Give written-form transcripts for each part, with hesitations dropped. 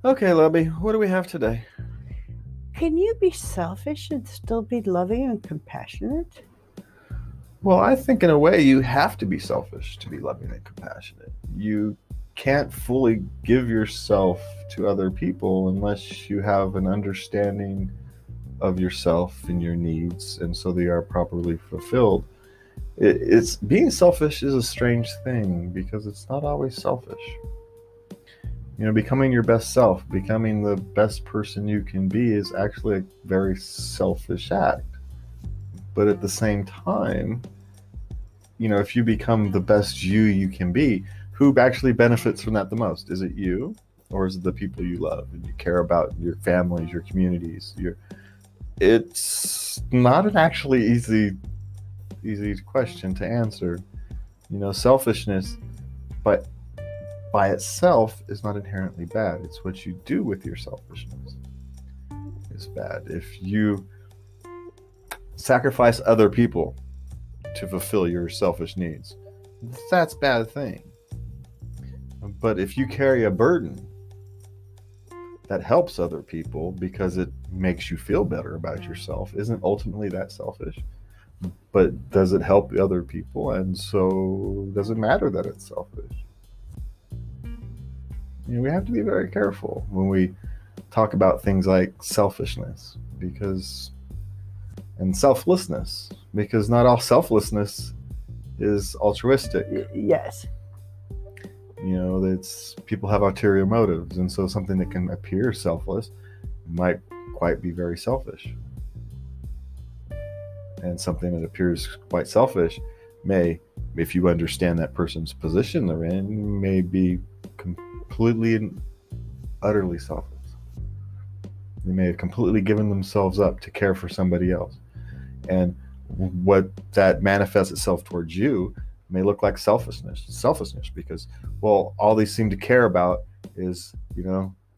Okay, Lubby, what do we have today? Can you be selfish and still be loving and compassionate? Well, I think in a way you have to be selfish to be loving and compassionate. You can't fully give yourself to other people unless you have an understanding of yourself and your needs, and so they are properly fulfilled. It's being selfish is a strange thing because it's not always selfish. Becoming your best self, becoming the best person you can be is actually a very selfish act. But at the same time, if you become the best you can be, who actually benefits from that the most? Is it you, or is it the people you love and you care about, your families, your communities? It's not an actually easy question to answer. Selfishness, but by itself is not inherently bad. It's what you do with your selfishness is bad. If you sacrifice other people to fulfill your selfish needs, that's a bad thing. But if you carry a burden that helps other people because it makes you feel better about yourself, isn't ultimately that selfish? But does it help other people? And so does it matter that it's selfish? We have to be very careful when we talk about things like selfishness and selflessness, because not all selflessness is altruistic. Yes. It's people have ulterior motives, and so something that can appear selfless might quite be very selfish. And something that appears quite selfish may, if you understand that person's position they're in, may be completely and utterly selfless. They may have completely given themselves up to care for somebody else. And what that manifests itself towards you may look like selfishness because, well, all they seem to care about is,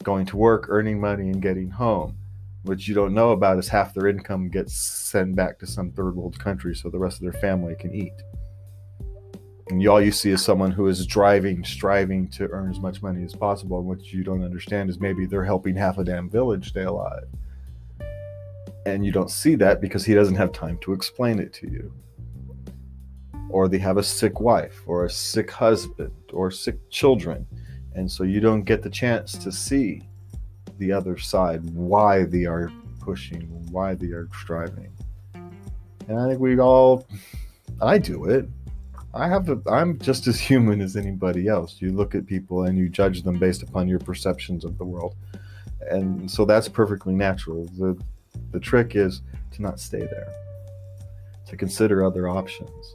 going to work, earning money, and getting home. What you don't know about is half their income gets sent back to some third world country so the rest of their family can eat. And all you see is someone who is striving to earn as much money as possible. And what you don't understand is maybe they're helping half a damn village stay alive. And you don't see that because he doesn't have time to explain it to you. Or they have a sick wife, or a sick husband, or sick children. And so you don't get the chance to see the other side, why they are pushing, why they are striving. And I think I do it. I'm just as human as anybody else. You look at people and you judge them based upon your perceptions of the world. And so that's perfectly natural. The trick is to not stay there, to consider other options.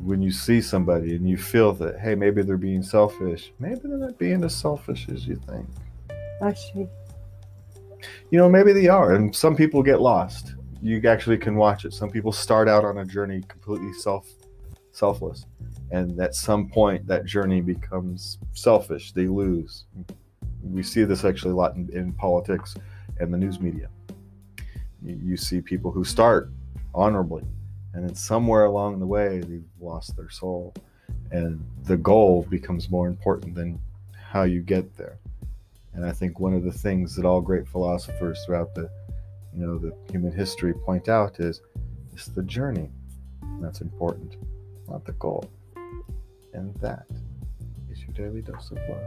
When you see somebody and you feel that, hey, maybe they're being selfish, maybe they're not being as selfish as you think. I see. Maybe they are, and some people get lost. You actually can watch it. Some people start out on a journey completely selfless, and at some point that journey becomes selfish. They lose. We see this actually a lot in politics and the news media. You see people who start honorably, and then somewhere along the way they've lost their soul, and the goal becomes more important than how you get there. And I think one of the things that all great philosophers throughout the human history point out is it's the journey that's important, not the goal. And that is your daily dose of love.